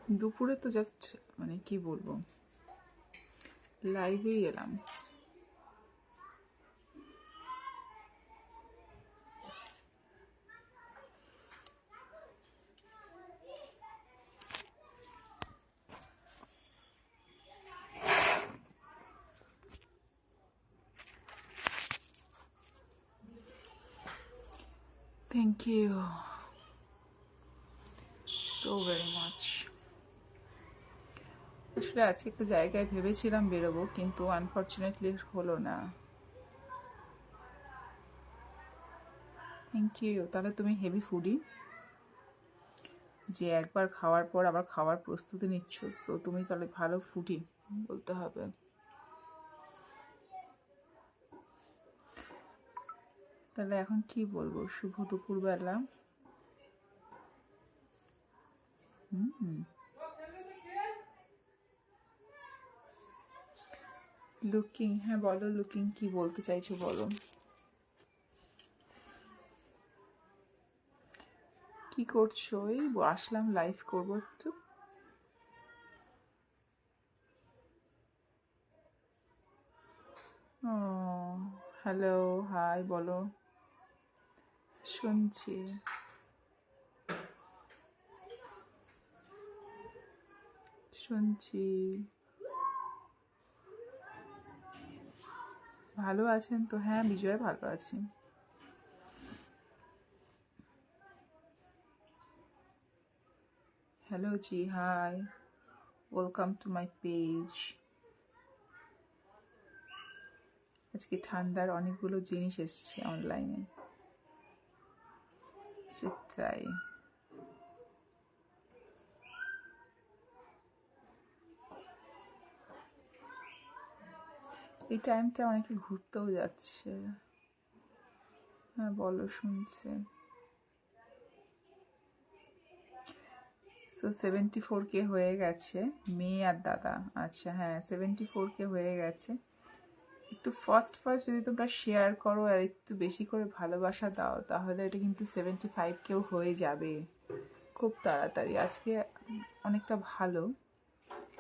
দুপুরে তো জাস্ট মানে কি বলবো, লাইভেই এলাম। Thank you so very much. আসলে আজকে একটা জায়গায় ভেবেছিলাম বেরোবো, কিন্তু আনফর্চুনেটলি হলো না। Thank you. তাহলে তুমি হেভি ফুডি, যে একবার খাওয়ার পর আবার খাওয়ার প্রস্তুতি নিচ্ছ, সো তুমি তাহলে ভালো ফুডি বলতে হবে। তাহলে এখন কি বলবো, শুভ দুপুরবেলা। লুকিং, হ্যাঁ বলো লুকিং, কি বলতে চাইছো বলো। কি করছো? এই আসলাম লাইভ করবো একটু। ও হ্যালো, হাই বলো। শুনছি। শুনছি। ভালো আছেন তো? হ্যাঁ বিজয় ভালো আছি। Hello ji, hi, welcome to my page. আজকে ঠান্ডার অনেকগুলো জিনিস এসছে অনলাইনে, সেটাই। এই টাইমটা অনেকে ঘুরতেও যাচ্ছে। হ্যাঁ বলো, শুনছে। সো 74K হয়ে গেছে, মেয়ে আর দাদা। আচ্ছা হ্যাঁ 74K হয়ে গেছে। একটু ফার্স্ট যদি তোমরা শেয়ার করো আর একটু বেশি করে ভালোবাসা দাও, তাহলে এটা কিন্তু 75Kও হয়ে যাবে খুব তাড়াতাড়ি। আজকে অনেকটা ভালো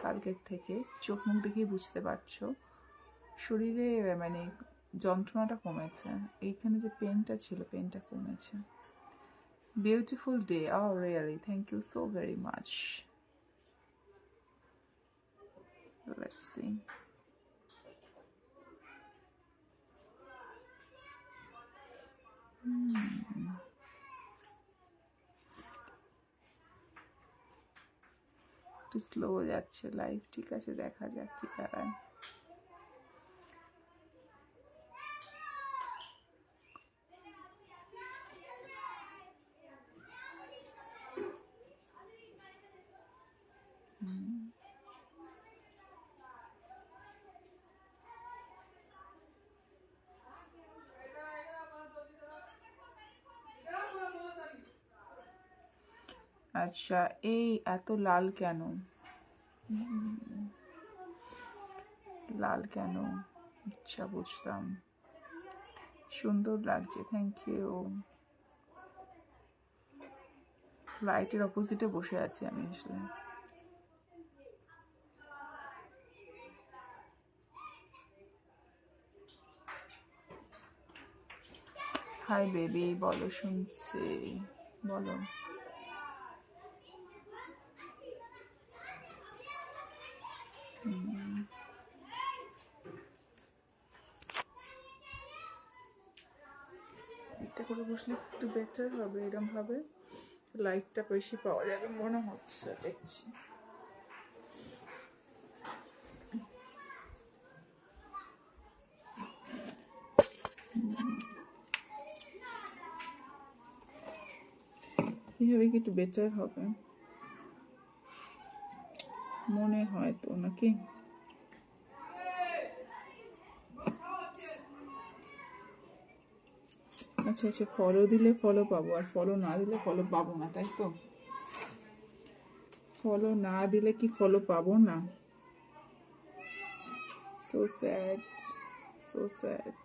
কালকের থেকে, চোখ মুখ দেখেই বুঝতে পারছো। শরীরে মানে যন্ত্রণাটা কমেছে, এইখানে যে পেনটা ছিল পেনটা কমেছে। Beautiful day, oh really, thank you so very much. Let's see. একটু স্লো যাচ্ছে লাইভ, ঠিক আছে দেখা যাক কি দাঁড়ায়। আচ্ছা, এই এত লাল কেন? লাল কেন? আচ্ছা বুঝলাম, সুন্দর লাগছে, থ্যাংক ইউ। লাইটের অপোজিটে বসে আছি আমি আসলে। হাই বেবি, বলো, শুনছি বলো। এটা করে বসলে একটু বেটার হবে, এরকম ভাবে লাইটটা বেশি পাওয়া যাবে মনে হচ্ছে, দেখছি। এইভাবে কি একটু বেটার হবে মনে হয় তো, নাকি? আচ্ছা আচ্ছা, ফলো দিলে ফলো পাবো, আর ফলো না দিলে ফলো পাবো না, তাই তো? ফলো না দিলে কি ফলো পাবো না? So sad, so sad.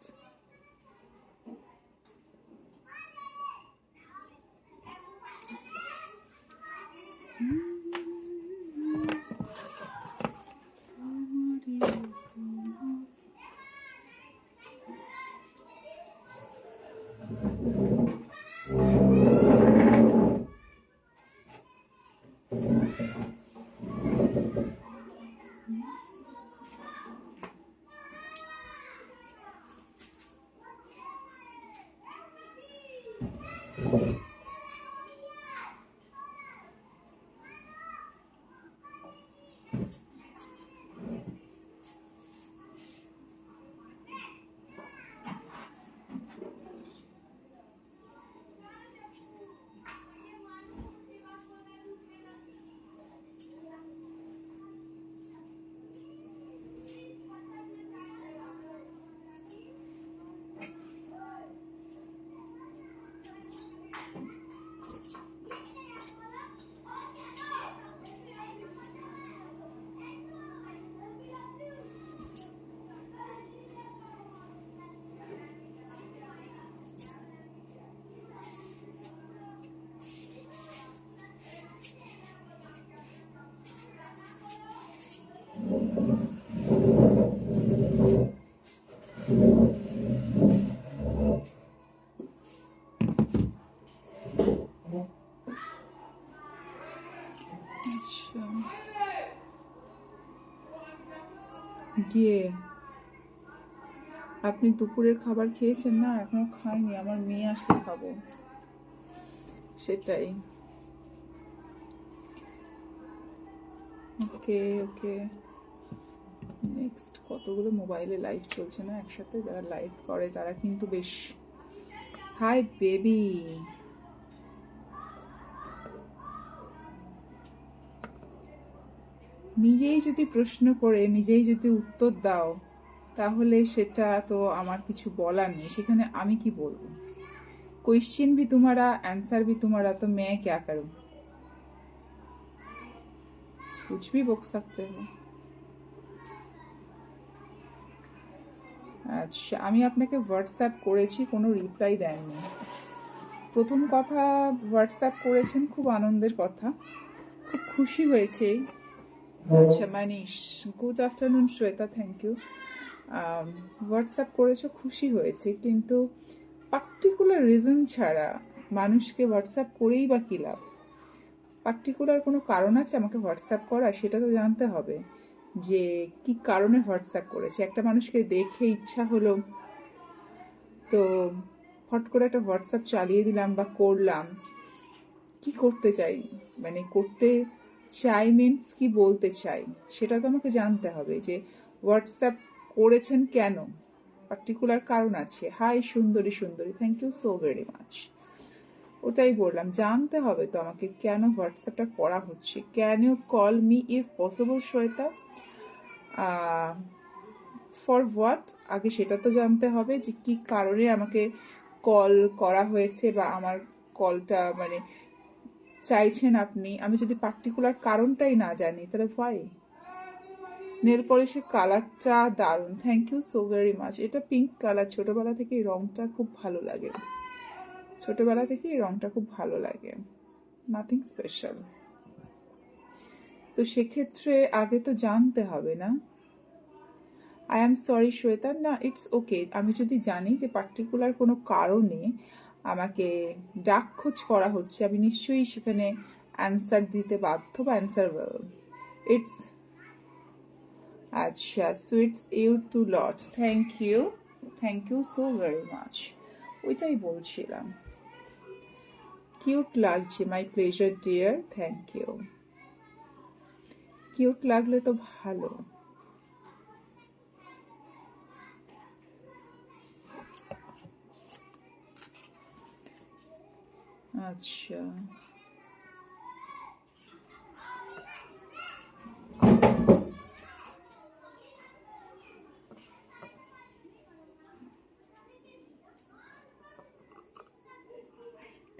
গিয়ে আপনি দুপুরের খাবার খেয়েছেন? না, এখনো খাইনি, আমার মেয়ে আসলে খাবো। সেটাই। ওকে ওকে, নেক্সট কতগুলো মোবাইলে লাইভ চলছে না একসাথে, যারা লাইভ করে তারা কিন্তু বেশ। হাই বেবি, নিজেই যদি প্রশ্ন করে নিজেই যদি উত্তর দাও তাহলে সেটা তো আমার কিছু বলার নেই, সেখানে আমি কি বলবো? क्वेश्चन भी तुम्हारा, आंसर भी तुम्हारा, तो मैं क्या करूं? कुछ भी बोल सकते हो। আচ্ছা, আমি আপনাকে হোয়াটসঅ্যাপ করেছি, কোনো রিপ্লাই দেননি। প্রথম কথা, হোয়াটসঅ্যাপ করেছেন, খুব আনন্দের কথা, খুব খুশি হয়েছে। আচ্ছা Manish, good afternoon Shweta, thank you. WhatsApp করেছো, খুশি হয়েছে, কিন্তু পার্টিকুলার রিজন ছাড়া মানুষকে হোয়াটসঅ্যাপ করেই বা কী লাভ? পার্টিকুলার কোনো কারণ আছে আমাকে হোয়াটসঅ্যাপ করা, সেটা তো জানতে হবে যে কি কারণে হোয়াটসঅ্যাপ করেছে। একটা মানুষকে দেখে ইচ্ছা হলো তো হট করে একটা হোয়াটসঅ্যাপ চালিয়ে দিলাম বা করলাম, কি করতে চাই, মানে করতে চাই মিনস কি বলতে চাই, সেটা তো আমাকে জানতে হবে যে হোয়াটসঅ্যাপ করেছেন কেন, পার্টিকুলার কারণ আছে। হাই সুন্দরী সুন্দরী, thank you so very much. ওটাই বললাম, জানতে হবে তো আমাকে কেন হোয়াটসঅ্যাপটা করা হচ্ছে। Can you call me if possible Shweta? For what, আগে সেটা তো জানতে হবে যে কি কারণে আমাকে কল করা হয়েছে বা আমার কলটা মানে চাইছেন আপনি। আমি যদি পার্টিকুলার কারণটাই না জানি তাহলে ভাই। নেল পলিশের কালারটা দারুণ, thank you so very much. এটা পিঙ্ক কালার, ছোটবেলা থেকে এই রংটা খুব ভালো লাগে, ছোটবেলা থেকে এই রংটা খুব ভালো লাগে, নাথিং স্পেশাল। তো সেক্ষেত্রে আগে তো জানতে হবে না। আই এম সরি শ্বেতা, না ইটস ওকে। আমি যদি জানি যে পার্টিকুলার কোনো কারণে আমাকে ডাক খোঁজ করা হচ্ছে, আমি নিশ্চয়ই সেখানে অ্যান্সার দিতে বাধ্য বা অ্যান্সার ইটস। আচ্ছা, sweets you too lot, thank you so very much. ওইটাই বলছিলাম, কিউট লাগছে, my pleasure dear, thank you. Cute লাগলে তো ভালো। আচ্ছা,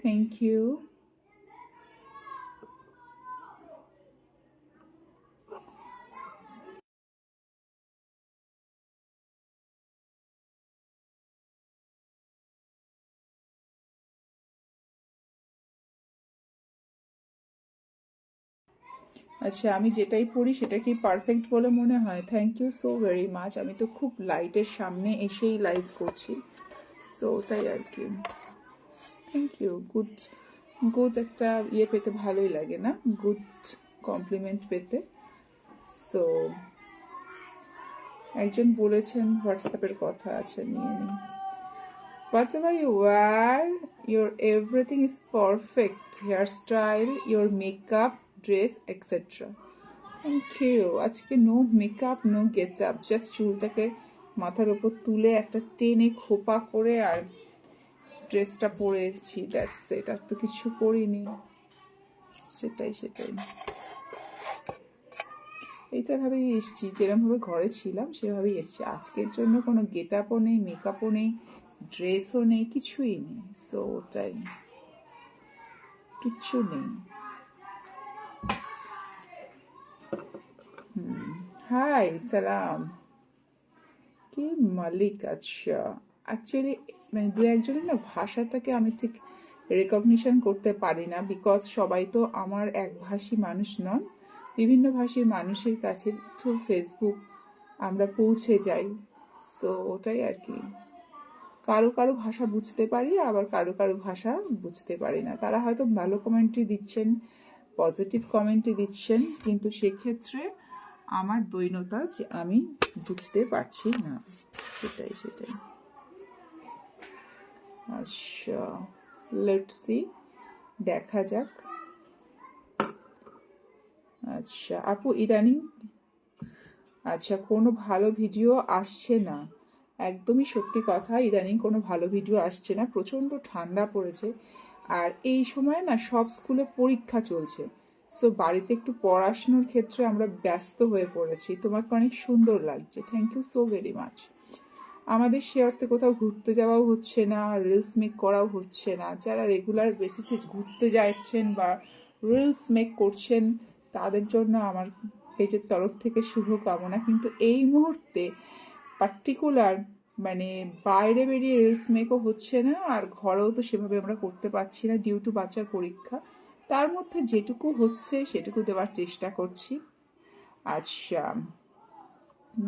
থ্যাংক ইউ। আচ্ছা, আমি যেটাই পড়ি সেটা কি পারফেক্ট বলে মনে হয়? Thank you so very much. আমি তো খুব লাইটের সামনে এসেই লাইভ করছি, সো ওটাই আর কি। Thank you. গুড গুড একটা ইয়ে পেতে ভালোই লাগে না, গুড কমপ্লিমেন্ট পেতে। সো একজন বলেছেন হোয়াটসঅ্যাপের কথা, আছে নিয়ে নিই। whatever you wear, your everything is perfect. Hairstyle, your makeup, dress, etc. Thank you. আজকে no makeup, no get up. Just চুলটাকে মাথার উপর তুলে একটা টেনে খোপা করে আর ড্রেসটা পরেছি, দ্যাটস ইট। আর তো কিছু করিনি। সেটাই এইটা ভাবেই এসছি, যেরকমভাবে ঘরে ছিলাম সেভাবেই এসছি। আজকের জন্য কোনো গেট আপও নেই, মেকআপও নেই, ড্রেসও নেই, কিছুই নেই। সো ওটাই, কিচ্ছু নেই। হাই সালাম, কি মালিক? আচ্ছা, অ্যাকচুয়ালি মানে দু একজনের না ভাষাটাকে আমি ঠিক রেকগনিশন করতে পারি না, বিকজ সবাই তো আমার একভাষী মানুষ নন। বিভিন্ন ভাষীর মানুষের কাছে থ্রু ফেসবুক আমরা পৌঁছে যাই। সো ওটাই আর কি, কারো কারো ভাষা বুঝতে পারি, আবার কারো কারো ভাষা বুঝতে পারি না। তারা হয়তো ভালো কমেন্টই দিচ্ছেন, পজিটিভ কমেন্টই দিচ্ছেন, কিন্তু সেক্ষেত্রে আমার দৈনতা যে আমি বুঝতে পারছি না। সেটাই আচ্ছা, লেটস সি, দেখা যাক। আচ্ছা আপু, ইদানিং আচ্ছা কোনো ভালো ভিডিও আসছে না। একদমই সত্যি কথা, ইদানিং কোনো ভালো ভিডিও আসছে না। প্রচণ্ড ঠান্ডা পড়েছে, আর এই সময় না সব স্কুলে পরীক্ষা চলছে। সো বাড়িতে একটু পড়াশোনার ক্ষেত্রে আমরা ব্যস্ত হয়ে পড়েছি। তোমাকে অনেক সুন্দর লাগছে, thank you so very much. আমাদের সে অর্থে কোথাও ঘুরতে যাওয়াও হচ্ছে না, রিলস মেক করাও হচ্ছে না। যারা রেগুলার বেসিসে ঘুরতে যাচ্ছেন বা রিলস মেক করছেন তাদের জন্য আমার পেজের তরফ থেকে শুভকামনা। কিন্তু এই মুহূর্তে পার্টিকুলার মানে বাইরে বেরিয়ে রিলস মেকও হচ্ছে না, আর ঘরেও তো সেভাবে আমরা করতে পারছি না ডিউ টু বাচ্চার পরীক্ষা। তার মধ্যে যেটুকু হচ্ছে সেটুকু দেওয়ার চেষ্টা করছি। আচ্ছা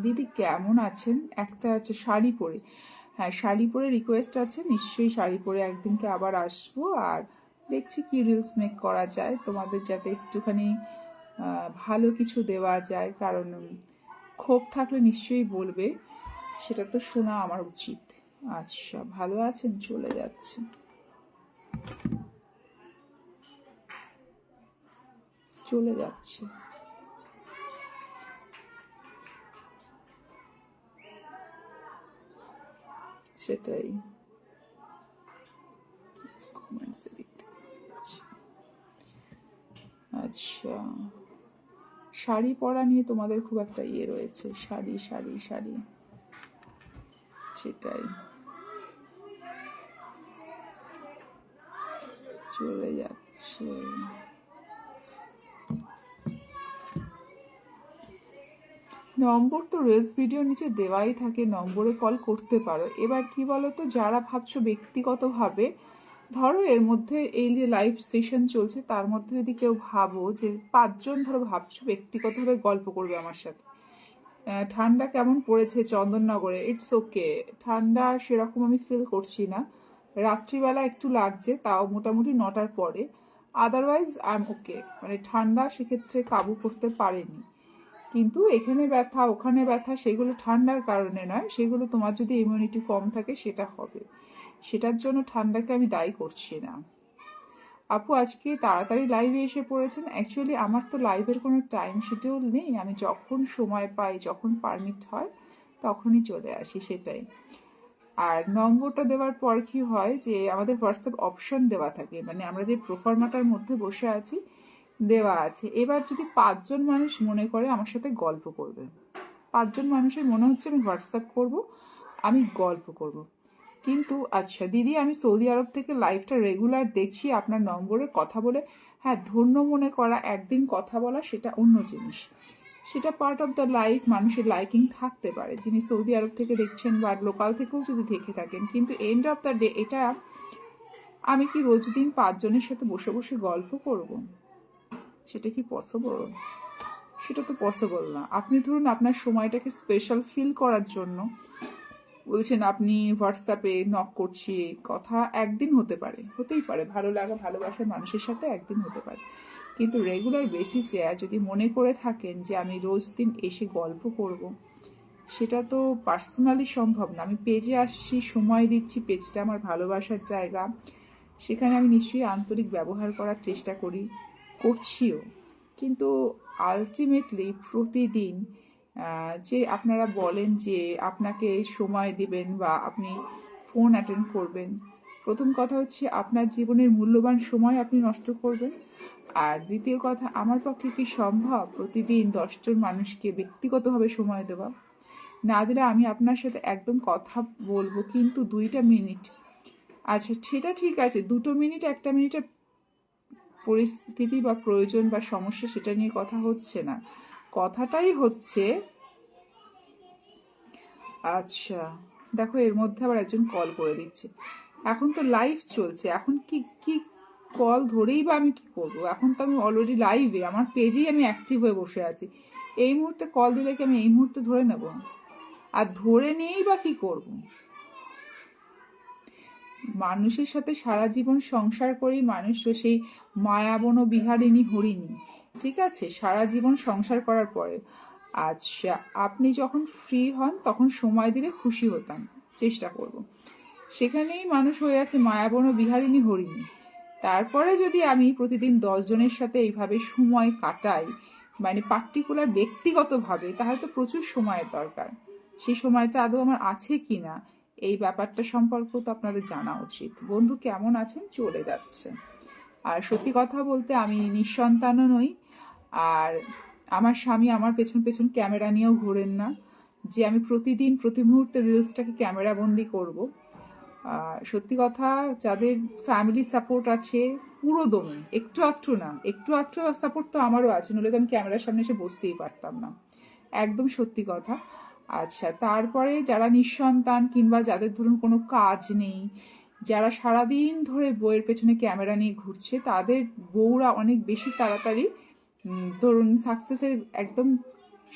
দিদি কেমন আছেন? একটা আছে শাড়ি পরে, হ্যাঁ শাড়ি পরে রিকোয়েস্ট আছে, নিশ্চয়ই শাড়ি পরে একদিনকে আবার আসবো। আর দেখছি কি রিলস মেক করা যায় তোমাদের, যাতে একটুখানি ভালো কিছু দেওয়া যায়। কারণ ক্ষোভ থাকলে নিশ্চয়ই বলবে, সেটা তো শোনা আমার উচিত। আচ্ছা ভালো আছেন? চলে যাচ্ছে, সেটাই। আচ্ছা শাড়ি পরা নিয়ে তোমাদের খুব একটা ইয়ে রয়েছে, শাড়ি সেটাই, চলে যাচ্ছে। নম্বর তো রিলস ভিডিও নিচে দেওয়াই থাকে, নম্বরে কল করতে পারো। এবার কি বলতো, যারা ভাবছো ব্যক্তিগতভাবে, ধরো এর মধ্যে এই যে লাইভ সেশন চলছে তার মধ্যে যদি কেউ ভাবো যে 5 জন ধরো ভাবছো ব্যক্তিগতভাবে গল্প করবে আমার সাথে, ঠান্ডা কেমন পড়েছে চন্দননগরে, ইটস ওকে। ঠান্ডা সেরকম আমি ফিল করছি না, রাত্রিবেলা একটু লাগছে, তাও মোটামুটি 9টার পরে। আদারওয়াইজ আই এম ওকে, মানে ঠান্ডা সেক্ষেত্রে কাবু করতে পারেনি। কিন্তু এখানে ব্যথা ওখানে ব্যথা সেগুলো ঠান্ডার কারণে নয়, সেগুলো তোমার যদি ইমিউনিটি কম থাকে সেটা হবে। সেটার জন্য ঠান্ডাকে আমি দায়ী করছি না। আপু আজকে তাড়াতাড়ি লাইভে এসে পড়েছেন। অ্যাকচুয়ালি আমার তো লাইভের কোনো টাইম শিডিউল নেই, আমি যখন সময় পাই, যখন পারমিট হয় তখনই চলে আসি, সেটাই। আর নম্বরটা দেওয়ার পর কি হয় যে আমাদের হোয়াটসঅ্যাপ অপশন দেওয়া থাকে, মানে আমরা যে প্রোফার্মাটার মধ্যে বসে আছি দেওয়া আছে। এবার যদি 5 জন মানুষ মনে করে আমার সাথে গল্প করবে, 5 জন মানুষের মনে হচ্ছে আমি হোয়াটসঅ্যাপ করব, আমি গল্প করব। কিন্তু আচ্ছা দিদি, আমি সৌদি আরব থেকে লাইভটা রেগুলার দেখছি, আপনার নম্বরে কথা বলে হ্যাঁ ধন্য মনে করা, একদিন কথা বলা সেটা অন্য জিনিস, সেটা পার্ট অফ দ্য লাইফ। মানুষের লাইকিং থাকতে পারে যিনি সৌদি আরব থেকে দেখছেন বা লোকাল থেকেও যদি দেখে থাকেন, কিন্তু এন্ড অফ দ্য ডে এটা আমি কি রোজ দিন 5 জনের সাথে বসে বসে গল্প করব? সেটা কি পসিবল? সেটা তো পসিবল না। আপনি ধরুন আপনার সময়টাকে স্পেশাল ফিল করার জন্য বলছেন, আপনি হোয়াটসঅ্যাপে নক করছি, কথা একদিন হতে পারে, হতেই পারে, ভালো লাগা ভালোবাসার মানুষের সাথে একদিন হতে পারে। কিন্তু রেগুলার বেসিসে যদি মনে করে থাকেন যে আমি রোজ দিন এসে গল্প করব, সেটা তো পার্সোনালি সম্ভব না। আমি পেজে আসছি, সময় দিচ্ছি, পেজটা আমার ভালোবাসার জায়গা, সেখানে আমি নিশ্চয়ই আন্তরিক ব্যবহার করার চেষ্টা করছিও। কিন্তু আলটিমেটলি প্রতিদিন যে আপনারা বলেন যে আপনাকে সময় দিবেন বা আপনি ফোন অ্যাটেন্ড করবেন, প্রথম কথা হচ্ছে আপনার জীবনের মূল্যবান সময় আপনি নষ্ট করবেন। আর দ্বিতীয় কথা, আমার পক্ষে কি সম্ভব প্রতিদিন 10জন মানুষকে ব্যক্তিগতভাবে সময় দেওয়া? না দিলে আমি আপনার সাথে একদম কথা বলবো, কিন্তু 2টা মিনিট। আচ্ছা, সেটা ঠিক আছে, 2 মিনিট 1 মিনিটের পরিস্থিতি বা প্রয়োজন বা সমস্যা সেটা নিয়ে কথা হচ্ছে না। কথাটাই হচ্ছে, আচ্ছা দেখো এর মধ্যে আবার একজন কল করে দিচ্ছে। এখন তো লাইভ চলছে, এখন কি কি কল ধরেই বা আমি কি করব? এখন তো আমি অলরেডি লাইভে, আমার পেজেই আমি অ্যাক্টিভ হয়ে বসে আছি। এই মুহূর্তে কল দিলে কি আমি এই মুহূর্তে ধরে নেব? আর ধরে নিয়েই বা কি করব? মানুষের সাথে সারা জীবন সংসার করেই মানুষ সেই মায়াবন বিহারিণী হরিণী, ঠিক আছে, সারা জীবন সংসার করার পরে আচ্ছা আপনি যখন ফ্রি হন তখন সময় দিলে খুশি হতাম, চেষ্টা করব। সেখানেই মানুষ হয়ে আছে মায়াবন বিহারিণী হরিণী। তারপরে যদি আমি প্রতিদিন 10 জনের সাথে এইভাবে সময় কাটাই, মানে পার্টিকুলার ব্যক্তিগতভাবে, তাহলে তো প্রচুর সময়ের দরকার। সেই সময়টা আদৌ আমার আছে কি না, এই ব্যাপারটা সম্পর্কেও তো আপনাদের জানা উচিত। বন্ধু কেমন আছেন? চলে যাচ্ছে। আর সত্যি কথা বলতে আমি নিঃসন্তানও নই, আর আমার স্বামী আমার পেছন পেছন ক্যামেরা নিয়েও ঘোরেন না যে আমি প্রতিদিন প্রতি মুহূর্তে রিলসটাকে ক্যামেরা বন্দি করব। সত্যি কথা, যাদের ফ্যামিলি সাপোর্ট আছে পুরো দমে, একটু আধটু না, একটু আধটু সাপোর্ট তো আমারও আছে, নইলে তো আমি ক্যামেরার সামনে এসে বসতেই পারতাম না, একদম সত্যি কথা। আচ্ছা, তারপরে যারা নিঃসন্তান কিংবা যাদের ধরুন কোনো কাজ নেই, যারা সারাদিন ধরে বইয়ের পেছনে ক্যামেরা নিয়ে ঘুরছে, তাদের বউরা অনেক বেশি তাড়াতাড়ি ধরুন সাকসেসের একদম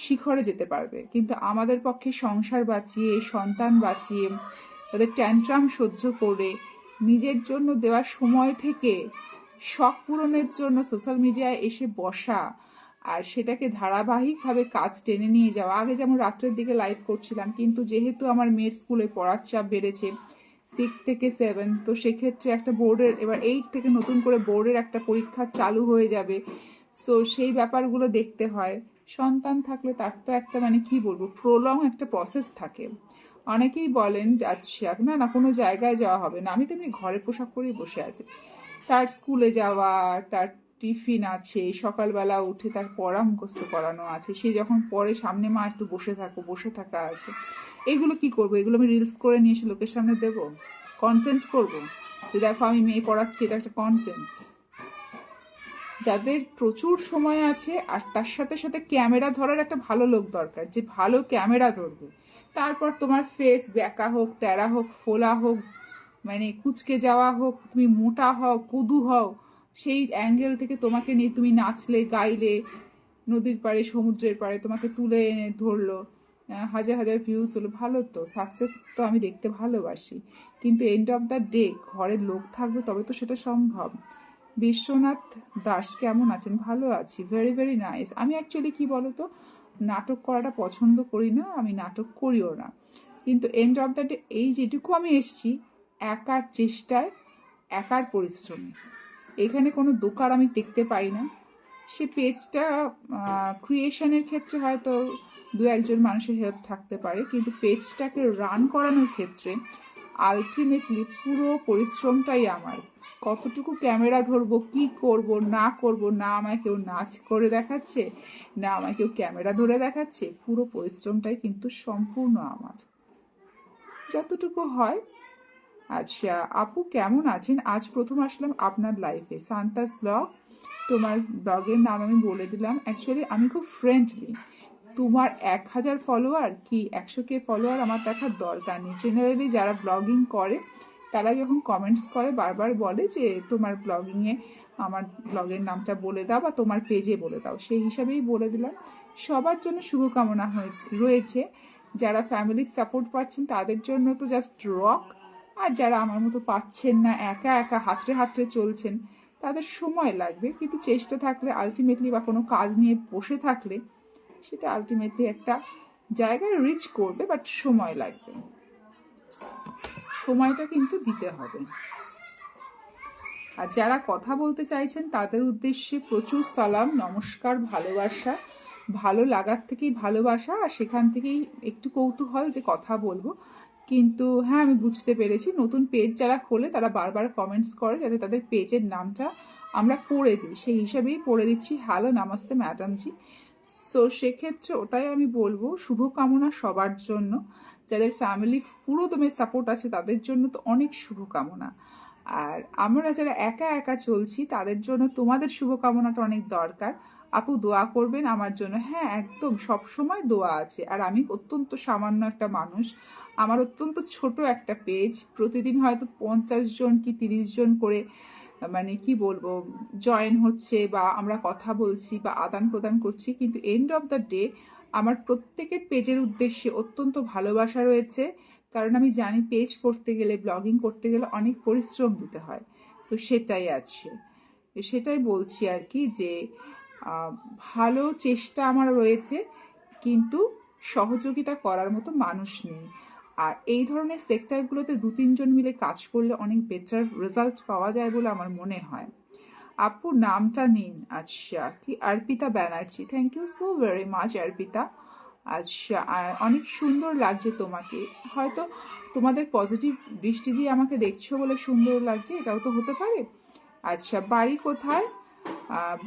শিখরে যেতে পারবে। কিন্তু আমাদের পক্ষে সংসার বাঁচিয়ে, সন্তান বাঁচিয়ে, তাদের ট্যান্ট্রাম সহ্য করে, নিজের জন্য দেওয়ার সময় থেকে শখ পূরণের জন্য সোশ্যাল মিডিয়ায় এসে বসা, আর সেটাকে ধারাবাহিকভাবে কাজ টেনে নিয়ে যাওয়া। আগে যেমন রাত্রের দিকে লাইভ করছিলাম, কিন্তু যেহেতু আমার মেয়ের স্কুলে পড়ার চাপ বেড়েছে 6 থেকে 7, তো সেক্ষেত্রে একটা বোর্ডের, এবার 8 থেকে নতুন করে বোর্ডের একটা পরীক্ষা চালু হয়ে যাবে, সো সেই ব্যাপারগুলো দেখতে হয়। সন্তান থাকলে তার তো একটা মানে কি বলবো, প্রলং একটা প্রসেস থাকে। অনেকেই বলেন আচ্ছা না না কোনো জায়গায় যাওয়া হবে না, আমি তো এমনি ঘরের পোশাক পরেই বসে আছি। তার স্কুলে যাওয়া, তার টিফিন আছে, সকালবেলা উঠে তার পড়া মুখস্থ করানো আছে, সে যখন পড়ে সামনে মা একটু বসে থাকা আছে। এগুলো কি করবো? এগুলো আমি রিলস করে নিয়ে এসে লোকের সামনে দেবো? কন্টেন্ট করবো? তো দেখো আমি মেয়ে পড়াচ্ছি, এটা একটা কন্টেন্ট। যাদের প্রচুর সময় আছে আর তার সাথে সাথে ক্যামেরা ধরার একটা ভালো লোক দরকার, যে ভালো ক্যামেরা ধরবে। তারপর তোমার ফেস ব্যাকা হোক, তেরা হোক, ফোলা হোক, মানে কুচকে যাওয়া হোক, তুমি মোটা হও, কুদু হও, সেই অ্যাঙ্গেল থেকে তোমাকে নিয়ে তুমি নাচলে, গাইলে, নদীর পাড়ে, সমুদ্রের পাড়ে তোমাকে তুলে এনে ধরলো, হাজার হাজার ভিউজ হলো, ভালো তো, সাকসেস তো আমি দেখতে ভালোবাসি। কিন্তু এন্ড অফ দ্য ডে ঘরের লোক থাকবে, তবে তো সেটা সম্ভব। বিশ্বনাথ দাস কেমন আছেন? ভালো আছি, ভেরি ভেরি নাইস। আমি অ্যাকচুয়ালি কি বলতো, নাটক করাটা পছন্দ করি না, আমি নাটক করিও না, কিন্তু এন্ড অফ দ্য ডে এই যেটুকু আমি এসছি একার চেষ্টায়, একার পরিশ্রমে, এখানে কোনো দোকান আমি দেখতে পাই না। সে পেজটা ক্রিয়েশনের ক্ষেত্রে হয়তো 2-1 জন মানুষের হেল্প থাকতে পারে, কিন্তু পেজটাকে রান করানোর ক্ষেত্রে আলটিমেটলি পুরো পরিশ্রমটাই আমার। কতটুকু ক্যামেরা ধরবো, কি করব না করব, না আমায় কেউ নাচ করে দেখাচ্ছে, না আমায় কেউ ক্যামেরা ধরে দেখাচ্ছে, পুরো পরিশ্রমটাই কিন্তু সম্পূর্ণ আমার, যতটুকু হয়। আচ্ছা আপু কেমন আছেন? আজ প্রথম আসলাম আপনার লাইফে, সান্তাস ব্লগ, তোমার ব্লগের নাম আমি বলে দিলাম। অ্যাকচুয়ালি আমি খুব ফ্রেন্ডলি, তোমার 1000 ফলোয়ার কি 100K ফলোয়ার আমার দেখার দরকার নেই। জেনারেলি যারা ব্লগিং করে তারা যখন কমেন্টস করে বারবার বলে যে তোমার ব্লগিংয়ে আমার ব্লগের নামটা বলে দাও বা তোমার পেজে বলে দাও, সেই হিসাবেই বলে দিলাম। সবার জন্য শুভকামনা রয়েছে। যারা ফ্যামিলির সাপোর্ট পাচ্ছেন তাদের জন্য তো জাস্ট রক, আর যারা আমার মতো পাচ্ছেন না, একা একা হাতড়ে হাতড়ে চলছেন, তাদের সময় লাগবে, কিন্তু চেষ্টা থাকলে আলটিমেটলি, বা কোনো কাজ নিয়ে বসে থাকলে সেটা আলটিমেটলি একটা জায়গায় রিচ করবে, বাট সময় লাগবে, সময়টা কিন্তু দিতে হবে। আর যারা কথা বলতে চাইছেন তাদের উদ্দেশ্যে প্রচুর সালাম, নমস্কার, ভালোবাসা, ভালো লাগার থেকেই ভালোবাসা, আর সেখান থেকেই একটু কৌতূহল যে কথা বলবো। কিন্তু হ্যাঁ, আমি বুঝতে পেরেছি নতুন পেজ যারা খোলে তারা বারবার কমেন্টস করে যাতে তাদের পেজের নামটা আমরা পড়ে দিই, সেই হিসাবেই পড়ে দিচ্ছি হ্যালো নমস্তে ম্যাডামজি। সো সেক্ষেত্রে ওটাই আমি বলবো, শুভকামনা সবার জন্য, যাদের ফ্যামিলি পুরো দমে সাপোর্ট আছে তাদের জন্য তো অনেক শুভকামনা। আর আমরা যারা একা একা চলছি তাদের জন্য তোমাদের শুভকামনাটা অনেক দরকার। আপু দোয়া করবেন আমার জন্য। হ্যাঁ একদম, সব সময় দোয়া আছে। আর আমি অত্যন্ত সামান্য একটা মানুষ, আমার অত্যন্ত ছোট একটা পেজ, প্রতিদিন হয়তো 50 জন কি 30 জন করে মানে কি বলবো জয়েন হচ্ছে, বা আমরা কথা বলছি বা আদান প্রদান করছি, কিন্তু এন্ড অফ দ্য ডে আমার প্রত্যেকের পেজের উদ্দেশ্যে অত্যন্ত ভালোবাসা রয়েছে। কারণ আমি জানি পেজ করতে গেলে, ব্লগিং করতে গেলে অনেক পরিশ্রম দিতে হয়, তো সেটাই আছে, সেটাই বলছি আর কি, যে ভালো চেষ্টা আমার রয়েছে, কিন্তু সহযোগিতা করার মতো মানুষ নেই। আর এই ধরনের সেক্টরগুলোতে 2-3 জন মিলে কাজ করলে অনেক বেটার রেজাল্ট পাওয়া যায় বলে আমার মনে হয়। আপু নামটা নিন। আচ্ছা, কি Arpita Banerjee, thank you so very much Arpita. আচ্ছা, অনেক সুন্দর লাগছে তোমাকে, হয়তো তোমাদের পজিটিভ দৃষ্টি দিয়ে আমাকে দেখছো বলে সুন্দর লাগছে, এটাও তো হতে পারে। আচ্ছা, বাড়ি কোথায়?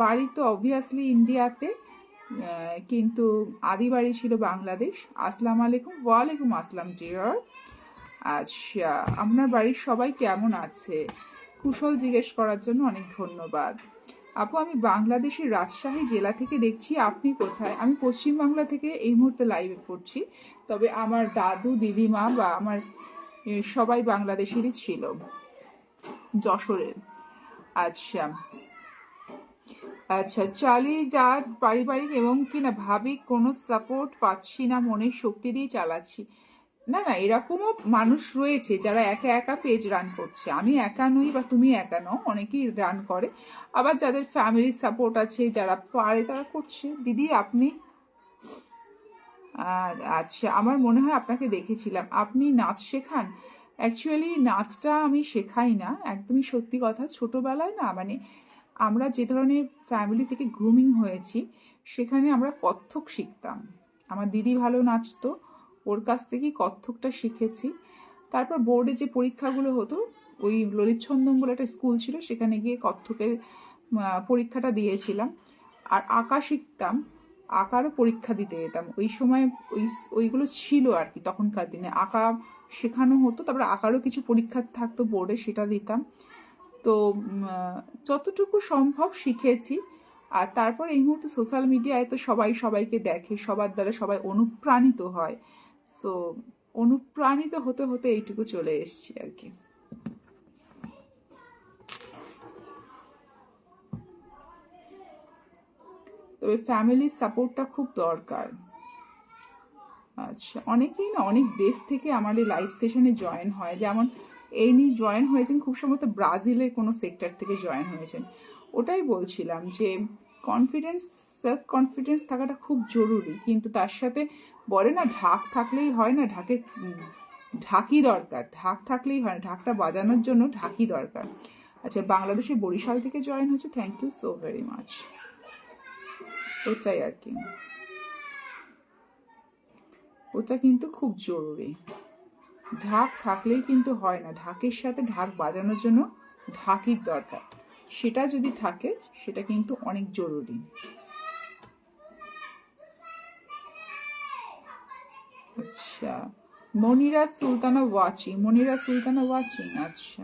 বাড়ি তো অবভিয়াসলি ইন্ডিয়াতে, কিন্তু আদি বাড়ি ছিল বাংলাদেশ। আসসালামু আলাইকুম। ওয়ালাইকুম আসসালাম ডিয়ার। আচ্ছা, আপনার বাড়ির সবাই কেমন আছে? কুশল জিজ্ঞেস করার জন্য অনেক ধন্যবাদ। আপু আমি বাংলাদেশের রাজশাহী জেলা থেকে দেখছি, আপনি কোথায়? আমি পশ্চিম বাংলা থেকে এই মুহূর্তে লাইভে করছি, তবে আমার দাদু দিদিমা বা আমার সবাই বাংলাদেশেরই ছিল, যশোরের। আচ্ছা আচ্ছা, চালিয়ে যা পারিবারিক এবং কিনা ভাবি কোনো সাপোর্ট পাচ্ছি না, মনের শক্তি দিয়ে চালাচ্ছি। না না, এরকমও মানুষ রয়েছে যারা একা একা পেজ রান করছে, আমি একা নই বা তুমি একা নও, অনেকেই রান করে। আবার যাদের ফ্যামিলির সাপোর্ট আছে, যারা পারে তারা করছে। দিদি আপনি? আচ্ছা, আমার মনে হয় আপনাকে দেখেছিলাম, আপনি নাচ শেখান? অ্যাকচুয়ালি নাচটা আমি শেখাই না, একদমই সত্যি কথা। ছোটবেলায় না মানে আমরা যে ধরনের ফ্যামিলি থেকে গ্রুমিং হয়েছি, সেখানে আমরা কত্থক শিখতাম। আমার দিদি ভালো নাচতো, ওর কাছ থেকেই কত্থকটা শিখেছি। তারপর বোর্ডে যে পরীক্ষাগুলো হতো, ওই ললিত ছন্দম বলে একটা স্কুল ছিল, সেখানে গিয়ে কত্থকের পরীক্ষাটা দিয়েছিলাম। আর আঁকা শিখতাম, আঁকারও পরীক্ষা দিতে যেতাম। ওই সময় ওইগুলো ছিল আর কি, তখনকার দিনে আঁকা শেখানো হতো, তারপরে আঁকারও কিছু পরীক্ষা থাকতো বোর্ডে, সেটা দিতাম। তো যতটুকু সম্ভব শিখেছি। আর তারপর এই মুহূর্তে সোশ্যাল মিডিয়ায় তো সবাই সবাইকে দেখে, সবার দ্বারা সবাই অনুপ্রাণিত হয়। সো অনুপ্রাণিত হতে হতে এইটুকু চলে এসছি আর কি। তবে ফ্যামিলির সাপোর্টটা খুব দরকার। আচ্ছা, অনেকেই না অনেক দেশ থেকে আমাদের লাইভ সেশনে জয়েন হয়, যেমন এই নিয়ে জয়েন হয়েছেন খুব সম্ভবত ব্রাজিলের কোনো সেক্টর থেকে জয়েন হয়েছেন। ওটাই বলছিলাম যে কনফিডেন্স, সেলফ কনফিডেন্স থাকাটা খুব জরুরি, কিন্তু তার সাথে বলে না ঢাক থাকলেই হয় না, ঢাকি দরকার, ঢাক থাকলেই হয় না, ঢাকটা বাজানোর জন্য ঢাকি দরকার। আচ্ছা, বাংলাদেশের বরিশাল থেকে জয়েন হয়েছে, thank you so very much. ওটাই আর কি, ওটা কিন্তু খুব জরুরি। ঢাক থাকলেই কিন্তু হয় না, ঢাকের সাথে ঢাক বাজানোর জন্য ঢাকির দরকার, সেটা যদি থাকে সেটা কিন্তু অনেক জরুরি। আচ্ছা, মনিরা সুলতানা ওয়াচিং, মনিরা সুলতানা ওয়াচিং। আচ্ছা,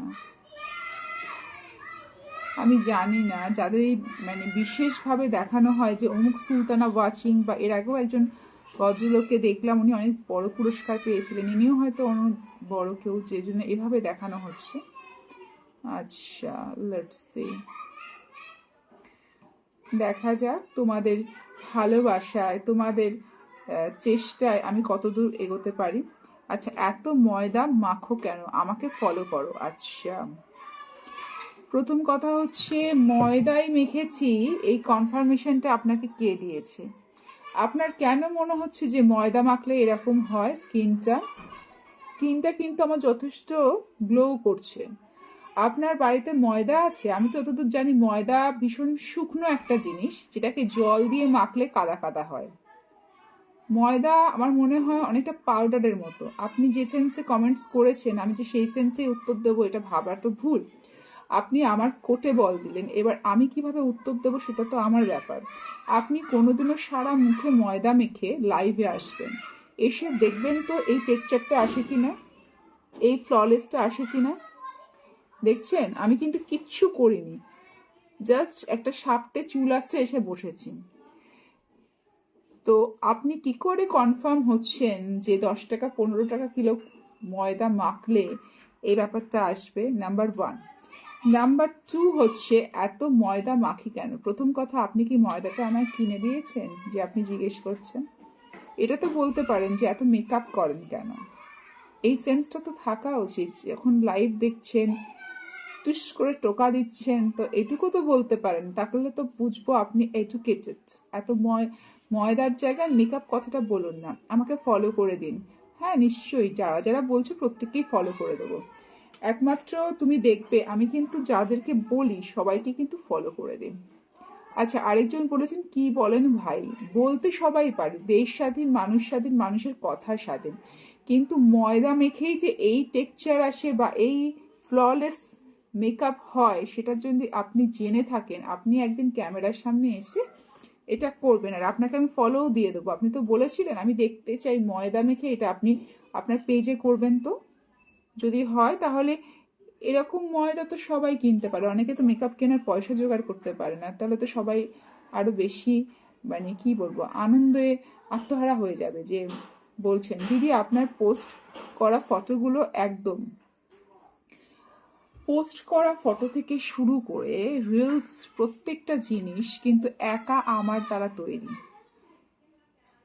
আমি জানি না, যাদের এই মানে বিশেষভাবে দেখানো হয় যে অমুক সুলতানা ওয়াচিং, বা এর আগেও একজন ভদ্রলোককে দেখলাম, উনি অনেক বড় পুরস্কার পেয়েছিলেন, ইনিও হয়তো অনেক বড় কেউ, যে জন্য এভাবে দেখানো হচ্ছে। আচ্ছা, লেটস সি, দেখা যাক তোমাদের ভালোবাসায়, তোমাদের চেষ্টায় আমি কতদূর এগোতে পারি। আচ্ছা, এত ময়দা মাখো কেন? আমাকে ফলো করো। আচ্ছা, প্রথম কথা হচ্ছে ময়দাই মেখেছি, এই কনফার্মেশনটা আপনাকে কে দিয়েছে? আপনার কেন মনে হচ্ছে যে ময়দা মাখলে এরকম হয়? স্কিনটা কিন্তু আমার যথেষ্ট গ্লো করছে। আপনার বাড়িতে ময়দা আছে? আমি তো যতদূর জানি ময়দা ভীষণ শুকনো একটা জিনিস, যেটাকে জল দিয়ে মাখলে কাদা কাদা হয়। ময়দা আমার মনে হয় অনেকটা পাউডারের মতো। আপনি যে সেন্সে কমেন্টস করেছেন, আমি যে সেই সেন্সেই উত্তর দেবো, এটা ভাবার তো ভুল। আপনি আমার কোটে বল দিলেন, এবার আমি কিভাবে উত্তর দেবো সেটা তো আমার ব্যাপার। আপনি কোনোদিনও সারা মুখে ময়দা মেখে লাইভে আসবেন, এসে দেখবেন তো এই টেক্সচারটা আসে কিনা, এই ফ্ললেসটা আসে কিনা। দেখছেন আমি কিন্তু কিচ্ছু করিনি, জাস্ট একটা সাপটে চুল আসতে এসে বসেছি। তো আপনি কি করে কনফার্ম হচ্ছেন যে 10 টাকা 15 টাকা কিলো ময়দা মাখলে এই ব্যাপারটা আসবে? নাম্বার 1। নাম্বার 2 হচ্ছে, এত ময়দা মাখি কেন? প্রথম কথা, আপনি কি ময়দাটা আমায় কিনে দিয়েছেন যে আপনি জিজ্ঞেস করছেন? এটা তো বলতে পারেন যে এত মেকআপ করেন কেন। এই সেন্সটা তো থাকা উচিত। যখন লাইভ দেখছেন, টুস করে টোকা দিচ্ছেন, তো এটুকু তো বলতে পারেন, তাহলে তো বুঝবো আপনি এডুকেটেড। এত ময়দার জায়গায় মেকআপ কথাটা বলুন না। আমাকে ফলো করে দিন। হ্যাঁ নিশ্চয়ই, যারা যারা বলছো প্রত্যেককেই ফলো করে দেবো। একমাত্র তুমি দেখবে আমি কিন্তু যাদেরকে বলি সবাইকে কিন্তু ফলো করে দিন। আচ্ছা, আরেকজন বলেছেন কি বলেন ভাই, বলতে সবাই পারে, দেশ স্বাধীন, মানুষ স্বাধীন, মানুষের কথা স্বাধীন, কিন্তু ময়দা মেখেই যে এই টেক্সচার আসে বা এই ফ্ললেস মেকআপ হয়, সেটা যদি আপনি জেনে থাকেন, আপনি একদিন ক্যামেরার সামনে এসে এটা করবেন। আর আপনাকে আমি ফলোও দিয়ে দেবো। আপনি তো বলেছিলেন আমি দেখতে চাই ময়দা মেখে, এটা আপনি আপনার পেজে করবেন। তো যদি হয় তাহলে এরকম ময়দা তো সবাই কিনতে পারে, অনেকে তো মেকআপ কেনার পয়সা জোগাড় করতে পারে না, তাহলে তো সবাই আরো বেশি মানে কি বলবো আনন্দে আত্মহারা হয়ে যাবে যে বলছেন। দিদি আপনার পোস্ট করা ফটোগুলো একদম, পোস্ট করা ফটো থেকে শুরু করে রিলস, প্রত্যেকটা জিনিস কিন্তু একা আমার দ্বারা তৈরি।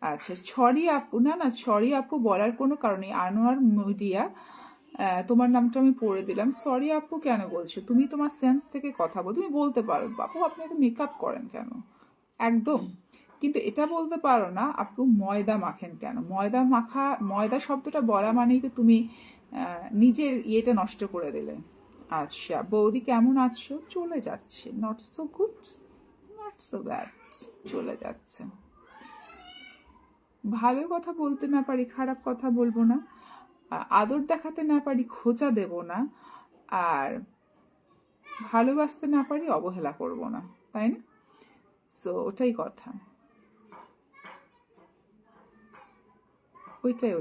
আচ্ছা সরি আপু, না না সরি আপু বলার কোনো কারণে, আনোয়ার মিডিয়া তোমার নামটা আমি পড়ে দিলাম। সরি আপু কেন বলছো? তুমি তোমার সেন্স থেকে কথা বল, তুমি বলতে পারো আপু আপনি এত মেকআপ করেন কেন, একদম। কিন্তু এটা বলতে পারো না আপু ময়দা মাখেন কেন। ময়দা শব্দটা বলা মানেই তো তুমি নিজের ইয়েটা নষ্ট করে দিলে। আচ্ছা বৌদি কেমন আছো? চলে যাচ্ছে, not so good, not so bad, চলে যাচ্ছে। ভালো কথা বলতে না পারি খারাপ কথা বলবো না, আদর দেখাতে না পারি খোঁচা দেব না, আর ভালোবাসতে না পারি অবহেলা করব না, তাই না? সো ওটাই কথা, ওইটাই।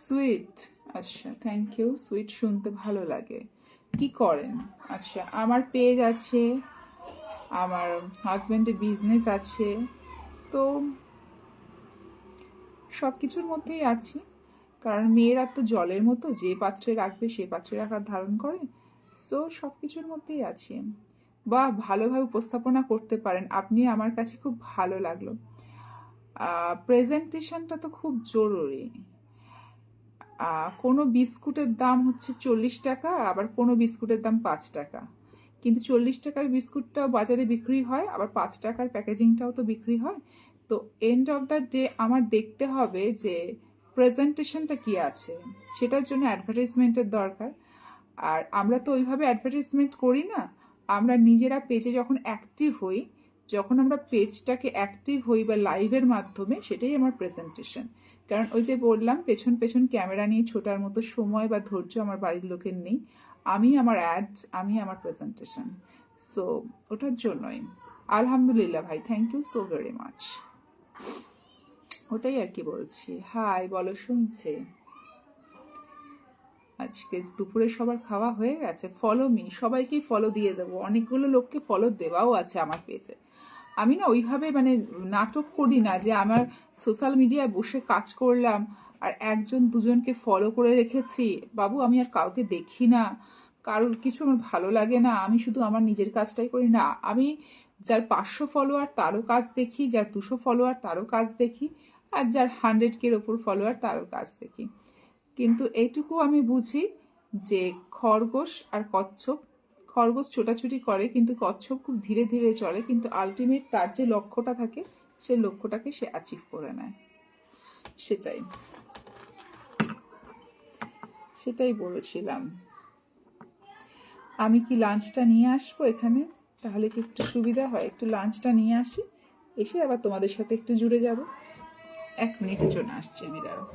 সুইট, আচ্ছা থ্যাংক ইউ। সুইট শুনতে ভালো লাগে। কি করেন? আচ্ছা আমার পেজ আছে, আমার হাজব্যান্ডের বিজনেস আছে, তো সব কিছুর মধ্যেই আছি। কারণ মেয়েরা তো জলের মতো, যে পাত্রে রাখবে সে পাত্রে রাখার ধারণ করে। সো সব কিছুর মধ্যেই আছি। বা ভালোভাবে উপস্থাপনা করতে পারেন আপনি, আমার কাছে খুব ভালো লাগলো। প্রেজেন্টেশনটা তো খুব জরুরি। কোনো বিস্কুটের দাম হচ্ছে 40 টাকা, আবার কোনো বিস্কুটের দাম 5 টাকা, কিন্তু 40 টাকার বিস্কুটটাও বাজারে বিক্রি হয়, আবার 5 টাকার প্যাকেজিংটাও তো বিক্রি হয়। তো এন্ড অফ দ্য ডে আমার দেখতে হবে যে প্রেজেন্টেশনটা কি আছে, সেটার জন্য অ্যাডভার্টাইজমেন্টের দরকার। আর আমরা তো ওইভাবে অ্যাডভার্টাইজমেন্ট করি না, আমরা নিজেরা পেজে যখন অ্যাক্টিভ হই, যখন আমরা পেজটাকে অ্যাক্টিভ হই বা লাইভের মাধ্যমে, সেটাই আমার প্রেজেন্টেশন। কারণ ওই যে বললাম পেছন পেছন ক্যামেরা নিয়ে ছোটার মতো সময় বা ধৈর্য আমার বাড়ির লোকের নেই। আমি আমার অ্যাড, আমি আমার প্রেজেন্টেশন। সো ওটার জন্যই আলহামদুলিল্লাহ ভাই, thank you so very much. ওটাই আর কি বলছি। হাই বলো, শুনছে? আজকে দুপুরে সবার খাওয়া হয়ে গেছে? ফলো মি, সবাইকেই ফলো দিয়ে দেবো, অনেকগুলো লোককে ফলো দেওয়াও আছে আমার পেজে। আমি না ওইভাবে মানে নাটক করি না যে আমার সোশ্যাল মিডিয়ায় বসে কাজ করলাম আর একজন দুজনকে ফলো করে রেখেছি, বাবু আমি আর কাউকে দেখি না, কারোর কিছু আমার ভালো লাগে না, আমি শুধু আমার নিজের কাজটাই করি না। আমি যার 500 ফলোয়ার তারও কাজ দেখি, যার 200 ফলোয়ার তারও কাজ দেখি, আর যার 100K ওপর ফলোয়ার তারও কাজ দেখি। কিন্তু এইটুকু আমি বুঝি যে খরগোশ আর কচ্ছপ, খরগোশ ছোটাছুটি করে কিন্তু কচ্ছপ খুব ধীরে ধীরে চলে, কিন্তু আলটিমেট তার যে লক্ষ্যটা থাকে সেই লক্ষ্যটাকে সে অ্যাচিভ করে নেয়। সেটাই বলেছিলাম। আমি কি লাঞ্চটা নিয়ে আসবো এখানে, তাহলে কি একটু সুবিধা হয়? একটু লাঞ্চটা নিয়ে আসি, এসে আবার তোমাদের সাথে একটু জুড়ে যাব। 1 মিনিটের জন্য আসছি আমি, দাঁড়াও।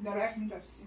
দাঁড়া, 1 মিনিট আসছি।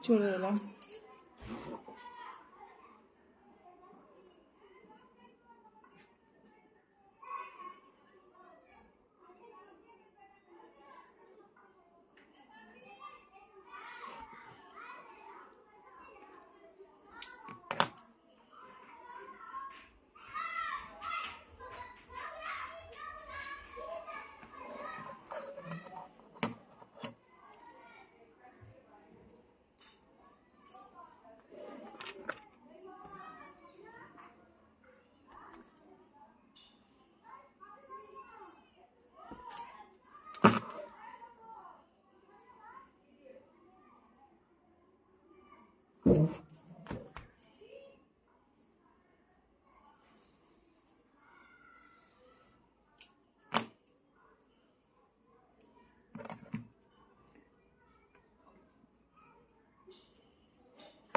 চলে এলাম।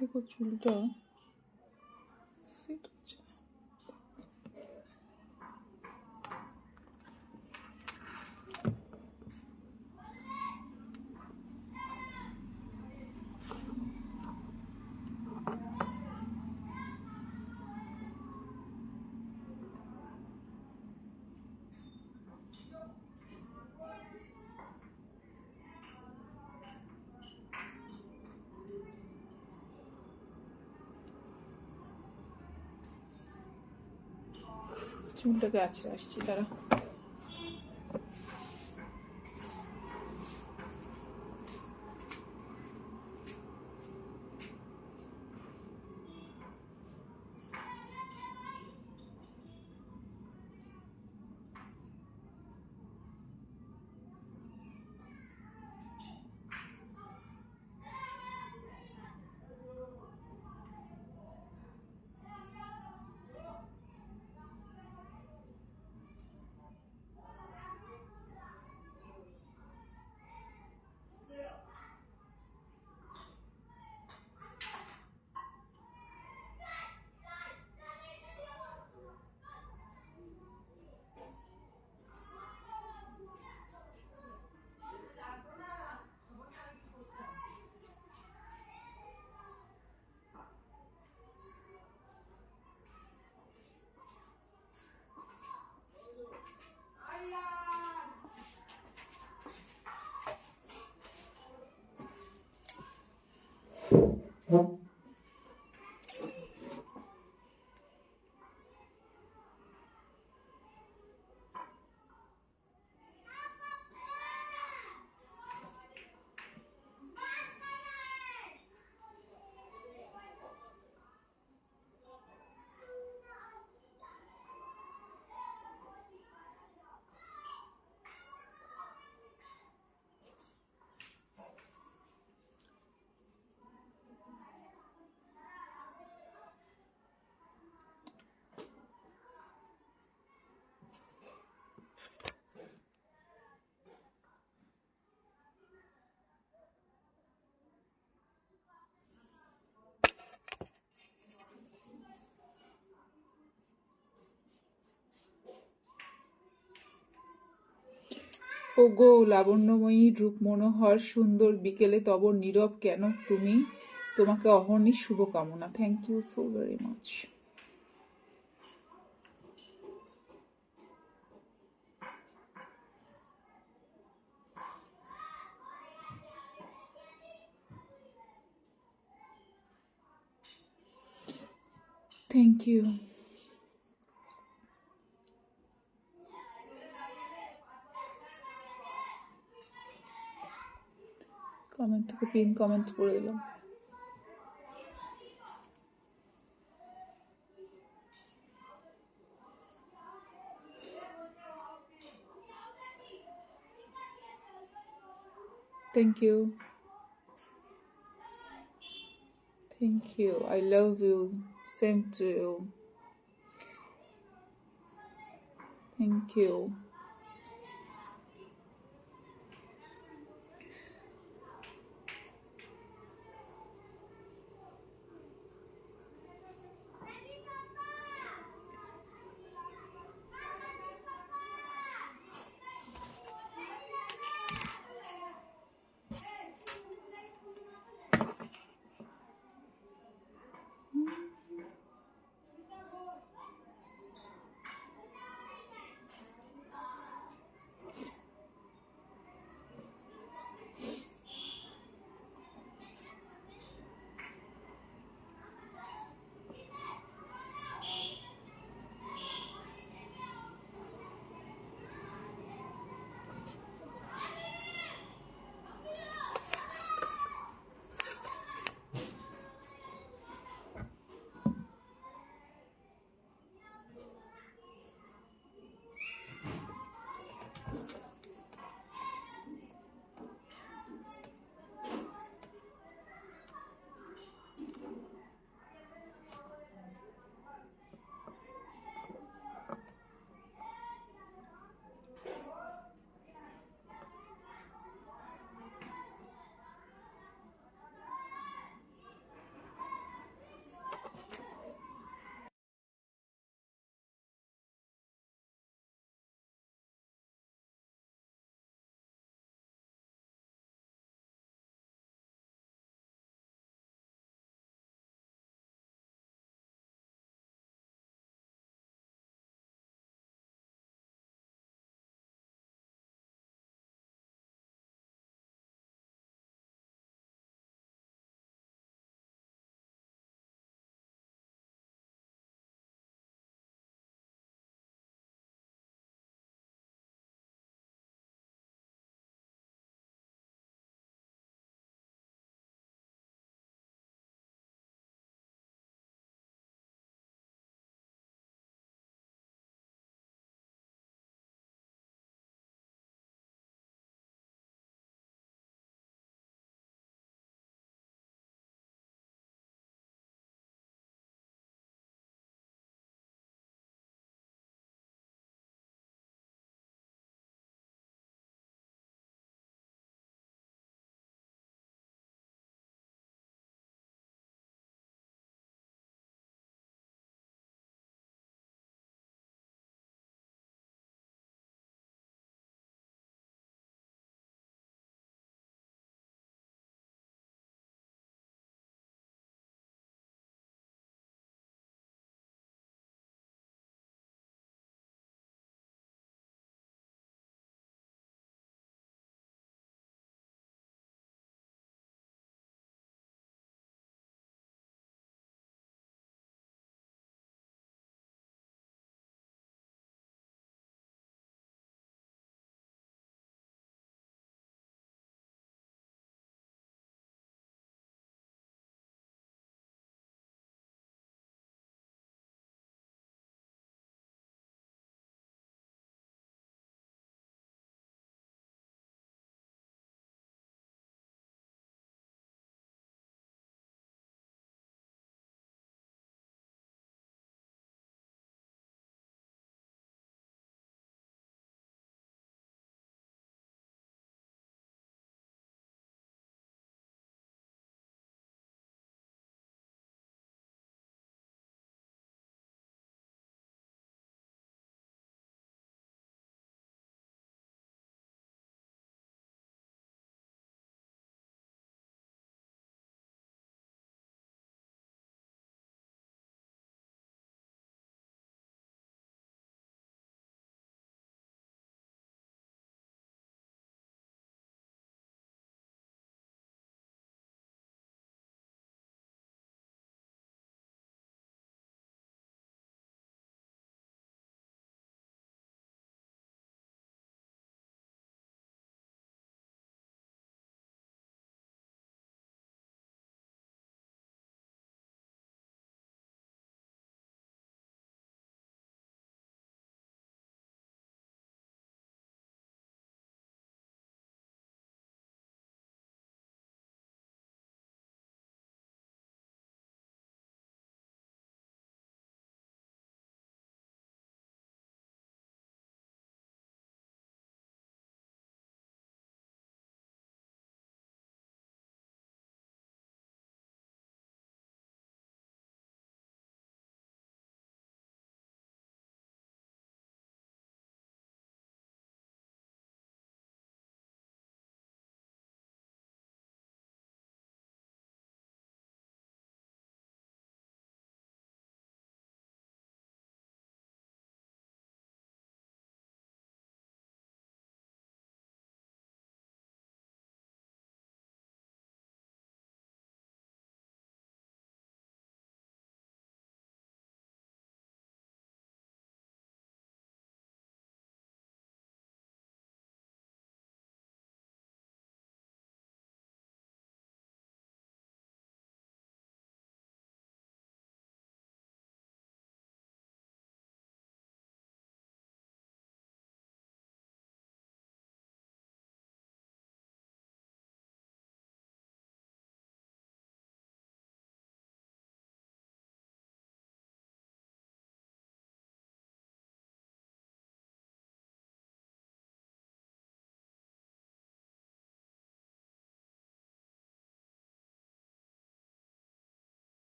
দেখো চুলটা সেট হচ্ছে। চুলটাকে আছড়ে আসছি, তারা ওগো লাবণ্যময়ী রূপ মনোহর সুন্দর বিকেলে তব নীরব কেন তুমি? তোমাকে অহর্নিশ শুভকামনা। Thank you so very much. Thank you. Comment থেকে পিন কমেন্ট করে দিলাম। Thank you, thank you, I love you, same to you, thank you.